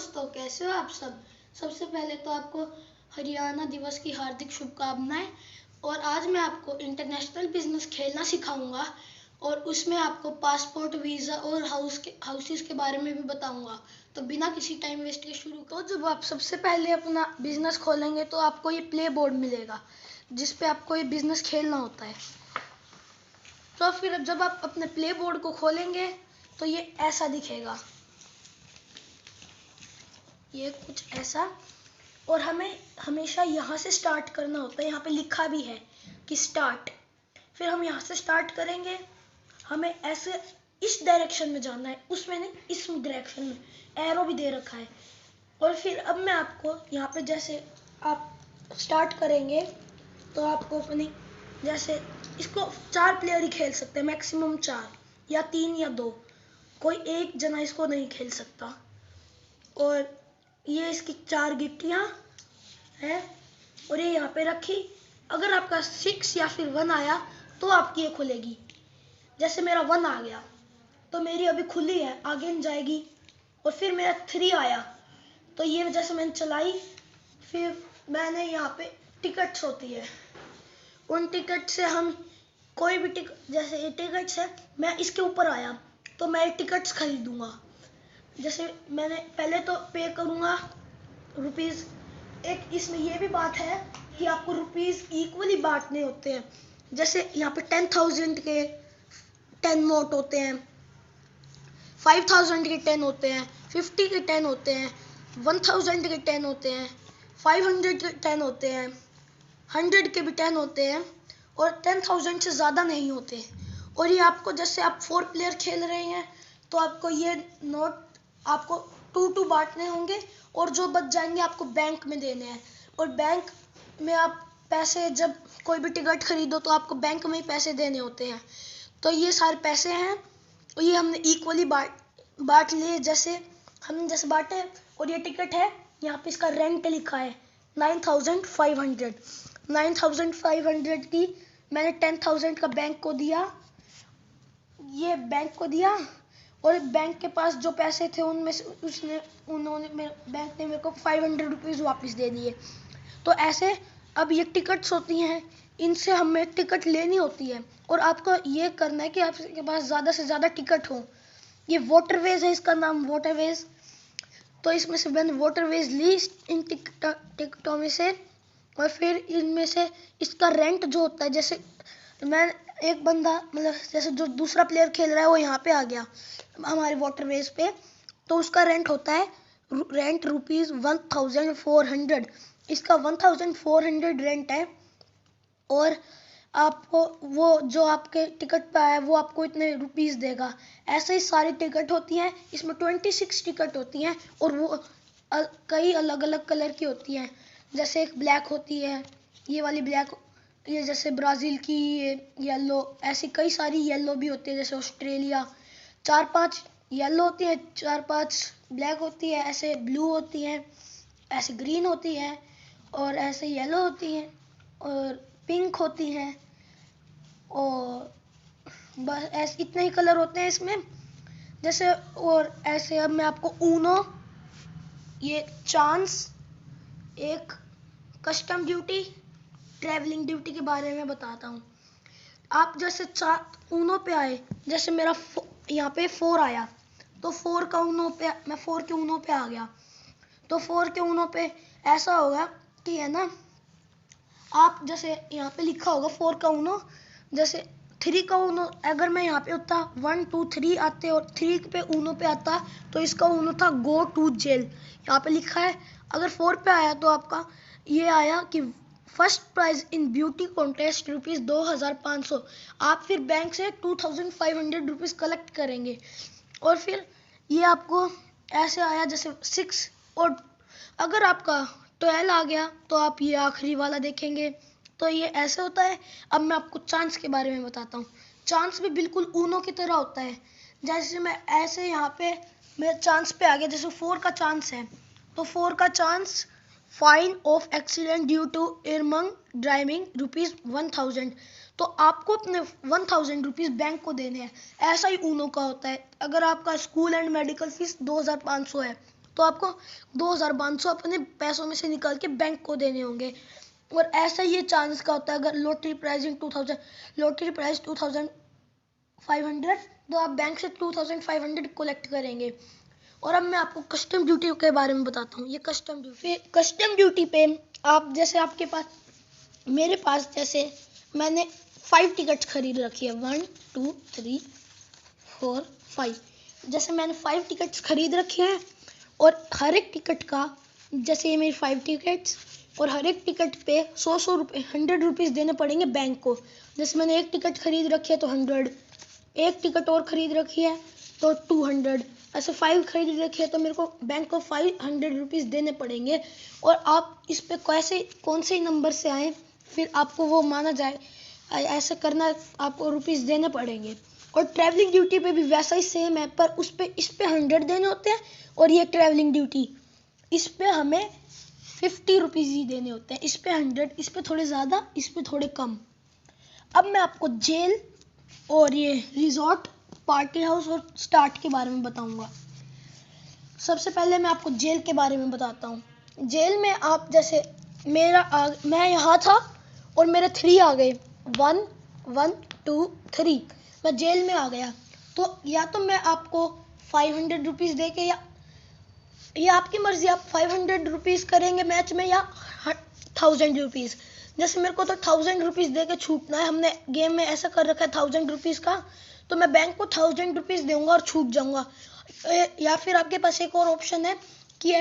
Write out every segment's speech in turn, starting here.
दोस्तों, कैसे हो आप सब। सबसे पहले तो आपको हरियाणा दिवस की हार्दिक शुभकामनाएं। और आज मैं आपको इंटरनेशनल बिजनेस खेलना सिखाऊंगा और उसमें आपको पासपोर्ट, वीज़ा और हाउसेस के बारे में भी बताऊंगा। तो बिना किसी टाइम वेस्ट के शुरू करो। जब आप सबसे पहले अपना बिजनेस खोलेंगे तो आपको ये प्ले बोर्ड मिलेगा जिसपे आपको ये बिजनेस खेलना होता है। तो फिर जब आप अपने प्ले बोर्ड को खोलेंगे तो ये ऐसा दिखेगा, ये कुछ ऐसा। और हमें हमेशा यहाँ से स्टार्ट करना होता है। यहाँ पे लिखा भी है कि स्टार्ट। फिर हम यहाँ से स्टार्ट करेंगे। हमें ऐसे इस डायरेक्शन में जाना है, उसमें नहीं, इस डायरेक्शन में एरो भी दे रखा है। और फिर अब मैं आपको यहाँ पे जैसे आप स्टार्ट करेंगे तो आपको अपनी जैसे इसको 4 प्लेयर ही खेल सकते हैं, मैक्सिमम 4 या 3 या 2। कोई एक जना इसको नहीं खेल सकता। और ये इसकी 4 गिट्टियाँ हैं और ये यहाँ पे रखी। अगर आपका 6 या फिर 1 आया तो आपकी ये खुलेगी। जैसे मेरा 1 आ गया तो मेरी अभी खुली है, आगे नहीं जाएगी। और फिर मेरा 3 आया तो ये जैसे मैंने चलाई। फिर मैंने यहाँ पे टिकट्स होती है, उन टिकट से हम कोई भी टिकट, जैसे ये टिकट्स है, मैं इसके ऊपर आया तो मैं टिकट्स खरीदूंगा। जैसे मैंने पहले तो पे करूंगा रुपीज़। एक इसमें ये भी बात है कि आपको रुपीज़ इक्वली बांटने होते हैं। जैसे यहाँ पे 10,000 के 10 नोट होते हैं, 5,000 के 10 होते हैं, 50 के 10 होते हैं, 1,000 के 10 होते हैं, 500 के 10 होते हैं, 100 के भी 10 होते हैं और 10,000 से ज़्यादा नहीं होते। और ये आपको, जैसे आप 4 प्लेयर खेल रहे हैं तो आपको ये नोट आपको 2-2 बांटने होंगे और जो बच जाएंगे आपको बैंक में देने हैं। और बैंक में आप पैसे, जब कोई भी टिकट खरीदो तो आपको बैंक में ही पैसे देने होते हैं। तो ये सारे पैसे हैं और ये हमने इक्वली बांट लिए। जैसे हमने जैसे बांटे। और ये टिकट है, यहाँ पे इसका रेंट लिखा है 9,500। 9,500 की मैंने 10,000 का बैंक को दिया, ये बैंक को दिया। और बैंक के पास जो पैसे थे उनमें से बैंक ने मेरे को 500 रुपीज़ वापस दे दिए। तो ऐसे अब ये टिकट्स होती हैं, इनसे हमें टिकट लेनी होती है। और आपको ये करना है कि आपके पास ज़्यादा से ज़्यादा टिकट हो। ये वाटरवेज है, इसका नाम वाटरवेज। तो इसमें से मैंने वाटरवेज ली इन टिकटों में से। और फिर इनमें से इसका रेंट जो होता है, जैसे मैं एक बंदा, मतलब जैसे जो दूसरा प्लेयर खेल रहा है वो यहाँ पे आ गया हमारे वाटरवेज पे, तो उसका रेंट होता है रुपीज़ 1,400। इसका 1,400 रेंट है। और आपको वो जो आपके टिकट पे आया वो आपको इतने रुपीज़ देगा। ऐसे ही सारी टिकट होती हैं, इसमें 26 टिकट होती हैं और वो कई अलग अलग कलर की होती हैं। जैसे एक ब्लैक होती है, ये वाली ब्लैक, ये जैसे ब्राज़ील की येलो, ऐसी कई सारी येलो भी होती है। जैसे ऑस्ट्रेलिया 4-5 येलो होती है, 4-5 ब्लैक होती है, ऐसे ब्लू होती हैं, ऐसे ग्रीन होती है और ऐसे येलो होती हैं और पिंक होती हैं। और बस ऐसे इतने ही कलर होते हैं इसमें। जैसे और ऐसे अब मैं आपको ऊनो, ये चांस, एक कस्टम ड्यूटी, ट्रैवलिंग ड्यूटी के बारे में बताता हूँ। आप जैसे ऊनो पे आए, जैसे मेरा यहाँ पे 4 आया तो 4 का ऊनो पे, मैं 4 के ऊनो पे आ गया। तो 4 के ऊनो पे ऐसा होगा कि है ना, आप जैसे यहाँ पे लिखा होगा 4 का ऊनो। जैसे 3 का ऊनो, अगर मैं यहाँ पे होता 1 2 3 आते और 3 पे ऊनो पे आता तो इसका ऊनो था गो टू जेल, यहाँ पे लिखा है। अगर 4 पे आया तो आपका ये आया कि first prize in beauty contest rupees 2,500। आप फिर बैंक से 2,500 रुपीज़ कलेक्ट करेंगे। और फिर ये आपको ऐसे आया जैसे 6। और अगर आपका 12 आ गया तो आप ये आखिरी वाला देखेंगे। तो ये ऐसे होता है। अब मैं आपको चांस के बारे में बताता हूँ। चांस भी बिल्कुल ऊनो की तरह होता है। जैसे मैं ऐसे यहाँ पे मेरे चांस पे आ गया, जैसे 4 का चांस है तो 4 का chance fine of accident due to erring driving rupees 1,000। तो आपको अपने 1,000 रुपीज़ बैंक को देने हैं। ऐसा ही ऊनो का होता है। अगर आपका स्कूल एंड मेडिकल फीस 2,500 है तो आपको 2500 अपने पैसों में से निकाल के बैंक को देने होंगे। और ऐसा ये चांस का होता है, अगर लॉटरी प्राइस 2500 तो आप बैंक से 2500 कलेक्ट करेंगे। और अब मैं आपको कस्टम ड्यूटी के बारे में बताता हूँ। ये कस्टम ड्यूटी पे आप जैसे आपके पास, मेरे पास जैसे मैंने 5 टिकट खरीद रखी है, 1 2 3 4 5। जैसे मैंने 5 टिकट्स खरीद रखे हैं और हर एक टिकट का, जैसे ये मेरी 5 टिकट्स, और हर एक टिकट पे 100 रुपये 100 रुपीज़ देने पड़ेंगे बैंक को। जैसे मैंने एक टिकट खरीद रखी है तो 100, एक टिकट और खरीद रखी है तो 200, ऐसे 5 खरीद रखी है तो मेरे को बैंक को 500 रुपीज़ देने पड़ेंगे। और आप इस पे कैसे, कौन से नंबर से आए फिर आपको वो माना जाए, ऐसे करना, आपको रुपीज़ देने पड़ेंगे। और ट्रैवलिंग ड्यूटी पे भी वैसा ही सेम है, पर इस पे 100 देने होते हैं। और ये ट्रैवलिंग ड्यूटी, इस पे हमें 50 रुपीज़ ही देने होते हैं। इस पे 100, इस पे थोड़े ज़्यादा, इस पे थोड़े कम। अब मैं आपको जेल और ये रिजॉर्ट, पार्टी हाउस और स्टार्ट के बारे में बताऊंगा। सबसे पहले मैं आपको जेल के बारे में बताता हूँ। जेल में आप जैसे मैं यहाँ था और मेरे 3 आ गए, 1 1 2 3, मैं जेल में आ गया। तो या तो मैं आपको 500 रुपीज़ दे के, या आपकी मर्जी, आप 500 रुपीज़ करेंगे मैच में या 1000 रुपीज़। जैसे मेरे को तो 1000 रुपीज़ दे के छूटना है, हमने गेम में ऐसा कर रखा है 1000 रुपीज़ का, तो मैं बैंक को 1000 रुपीज़ दूंगा और छूट जाऊंगा। या फिर आपके पास एक और ऑप्शन है कि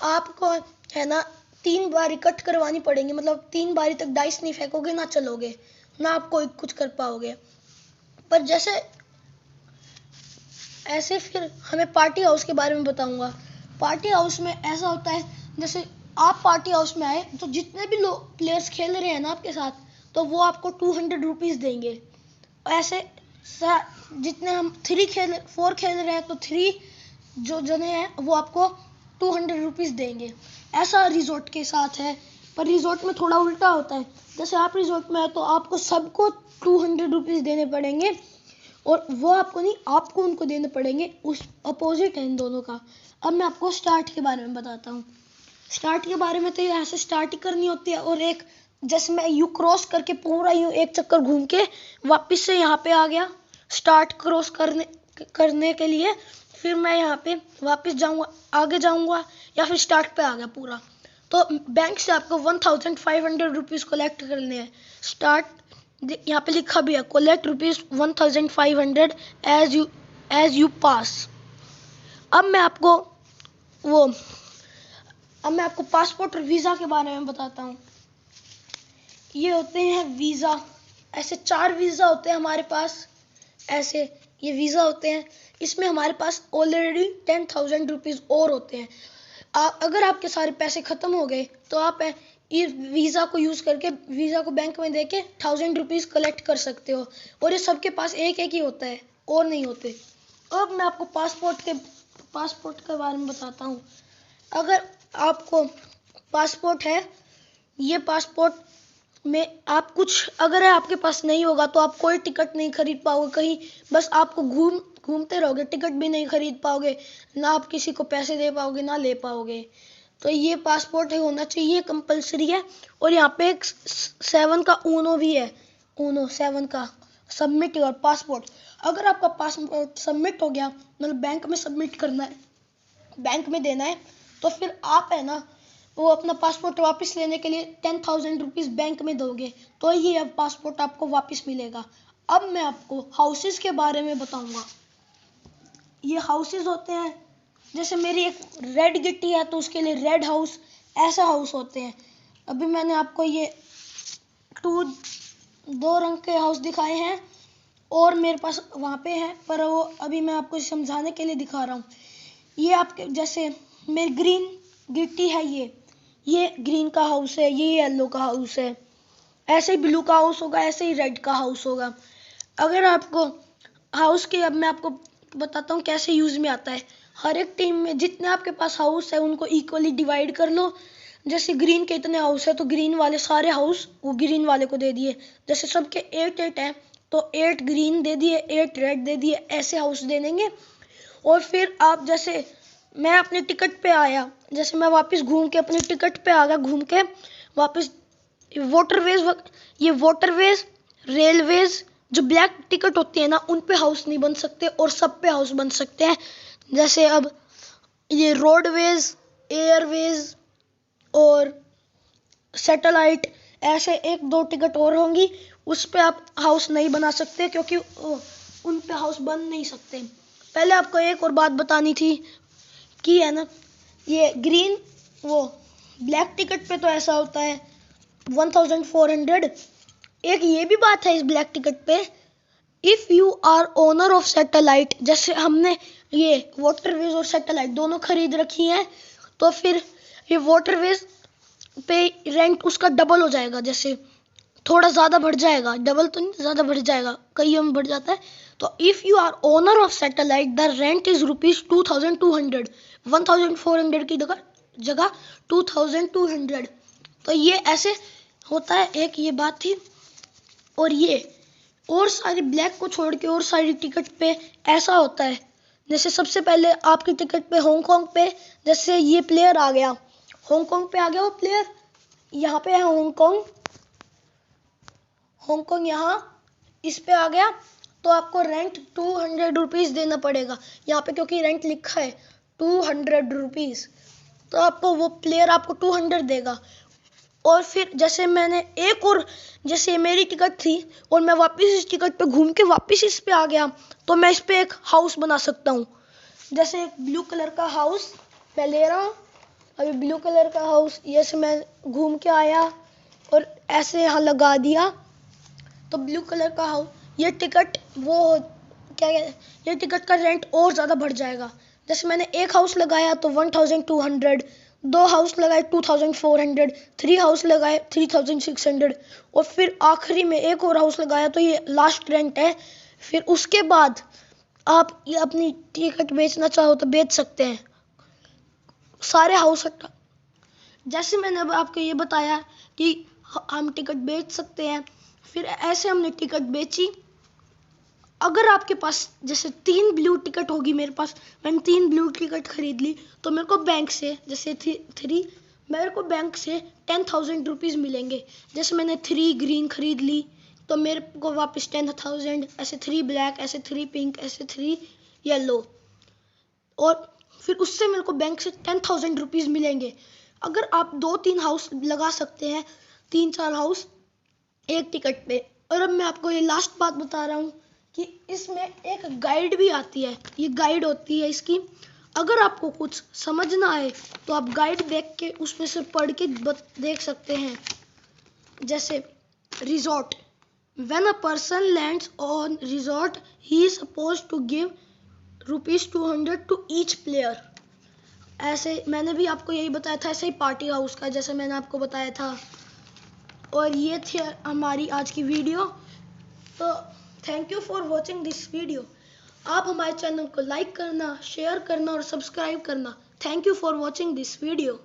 आपको है ना 3 बारी कट करवानी पड़ेंगी, मतलब 3 बारी तक डाइस नहीं फेंकोगे ना चलोगे ना आप कोई कुछ कर पाओगे। पर जैसे ऐसे फिर हमें पार्टी हाउस के बारे में बताऊंगा। पार्टी हाउस में ऐसा होता है, जैसे आप पार्टी हाउस में आए तो जितने भी लोग प्लेयर्स खेल रहे हैं ना आपके साथ, तो वो आपको 200 रुपीज़ देंगे। ऐसे जितने हम 4 खेल रहे हैं तो 3 जो जने हैं वो आपको 200 रुपीज़ देंगे। ऐसा रिजॉर्ट के साथ है। पर रिजॉर्ट में थोड़ा उल्टा होता है, जैसे आप रिजॉर्ट में आए तो आपको सबको 200 रुपीज़ देने पड़ेंगे, और वो आपको नहीं, आपको उनको देने पड़ेंगे। उस अपोजिट है इन दोनों का। अब मैं आपको स्टार्ट के बारे में बताता हूँ। स्टार्ट के बारे में तो यहाँ से स्टार्ट ही करनी होती है, और एक जैसे मैं यू क्रॉस करके पूरा यूँ एक चक्कर घूम के वापस से यहाँ पे आ गया स्टार्ट क्रॉस करने के लिए, फिर मैं यहाँ पे वापस जाऊँगा, आगे जाऊँगा, या फिर स्टार्ट पे आ गया पूरा। तो बैंक से आपको 1500 रुपीज़ कलेक्ट करने हैं। स्टार्ट यहाँ पे लिखा भी है, collect rupees 1500 as you pass. अब मैं आपको पासपोर्ट और वीज़ा के बारे में बताता हूँ। ये होते हैं वीज़ा, ऐसे 4 वीज़ा होते हैं हमारे पास। ऐसे ये वीज़ा होते हैं, इसमें हमारे पास ऑलरेडी 10,000 रुपीज़ और होते हैं। अगर आपके सारे पैसे ख़त्म हो गए तो आप ये वीज़ा को यूज़ करके, वीज़ा को बैंक में देके 1000 रुपीज़ कलेक्ट कर सकते हो। और ये सबके पास एक ही होता है, और नहीं होते। अब मैं आपको पासपोर्ट के बारे में बताता हूँ। अगर आपको पासपोर्ट है, ये पासपोर्ट में आप कुछ, अगर आपके पास नहीं होगा तो आप कोई टिकट नहीं खरीद पाओगे कहीं, बस आपको घूमते रहोगे, टिकट भी नहीं खरीद पाओगे, ना आप किसी को पैसे दे पाओगे ना ले पाओगे। तो ये पासपोर्ट है, होना चाहिए, कंपलसरी है। और यहाँ पे एक 7 का ऊनो भी है, ऊनो 7 का सबमिट योर पासपोर्ट। अगर आपका पासपोर्ट सबमिट हो गया, मतलब बैंक में सबमिट करना है, बैंक में देना है, तो फिर आप है ना वो अपना पासपोर्ट वापस लेने के लिए 10,000 रुपीज़ बैंक में दोगे, तो ये अब पासपोर्ट आपको वापस मिलेगा। अब मैं आपको हाउसेस के बारे में बताऊंगा। ये हाउसेस होते हैं, जैसे मेरी एक रेड गिट्टी है तो उसके लिए रेड हाउस, ऐसा हाउस होते हैं। अभी मैंने आपको ये 2 रंग के हाउस दिखाए हैं, और मेरे पास वहाँ पे है, पर वो अभी मैं आपको समझाने के लिए दिखा रहा हूँ। ये आपके जैसे मेरी ग्रीन गिट्टी है, ये ग्रीन का हाउस है, ये येलो का हाउस है। ऐसे ही ब्लू का हाउस होगा, ऐसे ही रेड का हाउस होगा। अगर आपको हाउस के, अब मैं आपको बताता हूँ कैसे यूज़ में आता है। हर एक टीम में जितने आपके पास हाउस है उनको इक्वली डिवाइड कर लो। जैसे ग्रीन के इतने हाउस है तो ग्रीन वाले सारे हाउस वो ग्रीन वाले को दे दिए। जैसे सबके 8 हैं तो 8 ग्रीन दे दिए, 8 रेड दे दिए, ऐसे हाउस दे देंगे। और फिर आप जैसे मैं अपने टिकट पे आया, जैसे मैं वापस घूम के अपने टिकट पे आ गया, घूम के वापस वाटरवेज रेलवेज जो ब्लैक टिकट होती है ना, उन पे हाउस नहीं बन सकते और सब पे हाउस बन सकते हैं। जैसे अब ये रोडवेज, एयरवेज और सैटेलाइट, ऐसे एक दो टिकट और होंगी, उस पे आप हाउस नहीं बना सकते क्योंकि उन पे हाउस बन नहीं सकते। पहले आपको एक और बात बतानी थी कि है ना, ये ग्रीन वो ब्लैक टिकट पे तो ऐसा होता है 1400। एक ये भी बात है इस ब्लैक टिकट पे, if you are owner of satellite, जैसे हमने ये वाटरवेज और सैटेलाइट दोनों खरीद रखी हैं, तो फिर ये वाटरवेज पे रेंट उसका डबल हो जाएगा, जैसे थोड़ा ज़्यादा बढ़ जाएगा, डबल तो नहीं, ज़्यादा बढ़ जाएगा, कई में बढ़ जाता है। तो if you are owner of satellite the rent is ₹2200, 1400 की जगह 2200। तो ये ऐसे होता है, एक ये बात थी। और ये और सारी ब्लैक को छोड़ के और सारी टिकट पे ऐसा होता है, जैसे सबसे पहले आपकी टिकट पे हांगकांग पे, जैसे ये प्लेयर आ गया, हांगकांग पे आ गया वो प्लेयर, यहाँ पे है हांगकांग, यहाँ इस पे आ गया, तो आपको रेंट ₹200 देना पड़ेगा यहाँ पे, क्योंकि रेंट लिखा है ₹200। तो आपको वो प्लेयर आपको 200 देगा। और फिर जैसे मैंने एक और, जैसे मेरी टिकट थी और मैं वापस इस टिकट पे घूम के वापस इस पे आ गया, तो मैं इस पे एक हाउस बना सकता हूँ। जैसे एक ब्लू कलर का हाउस मैं ले रहा हूँ, अभी ब्लू कलर का हाउस ये से मैं घूम के आया और ऐसे यहाँ लगा दिया, तो ब्लू कलर का हाउस, ये टिकट वो क्या कहते हैं, ये टिकट का रेंट और ज़्यादा बढ़ जाएगा। जैसे मैंने एक हाउस लगाया तो 1200, दो हाउस लगाए 2400, 3 हाउस लगाए 3600, और फिर आखिरी में एक और हाउस लगाया, तो ये लास्ट रेंट है। फिर उसके बाद आप ये अपनी टिकट बेचना चाहो तो बेच सकते हैं सारे हाउस। जैसे मैंने अब आपको ये बताया कि हम टिकट बेच सकते हैं, फिर ऐसे हमने टिकट बेची। अगर आपके पास जैसे 3 ब्लू टिकट होगी, मेरे पास, मैंने 3 ब्लू टिकट खरीद ली, तो मेरे को बैंक से जैसे मेरे को बैंक से ₹10,000 मिलेंगे। जैसे मैंने 3 ग्रीन खरीद ली तो मेरे को वापस 10,000, ऐसे 3 ब्लैक, ऐसे 3 पिंक, ऐसे 3 येलो, और फिर उससे मेरे को बैंक से ₹10,000 मिलेंगे। अगर आप 2-3 हाउस लगा सकते हैं, 3-4 हाउस एक टिकट पे। और अब मैं आपको ये लास्ट बात बता रहा हूँ कि इसमें एक गाइड भी आती है, ये गाइड होती है इसकी। अगर आपको कुछ समझ ना आए तो आप गाइड देख के उसमें से पढ़ के देख सकते हैं। जैसे resort, when a person lands on resort he is supposed to give ₹200 to each player. ऐसे मैंने भी आपको यही बताया था, ऐसे ही पार्टी हाउस का जैसे मैंने आपको बताया था। और ये थी हमारी आज की वीडियो। तो thank you for watching this video. आप हमारे चैनल को लाइक करना, शेयर करना और सब्सक्राइब करना। Thank you for watching this video.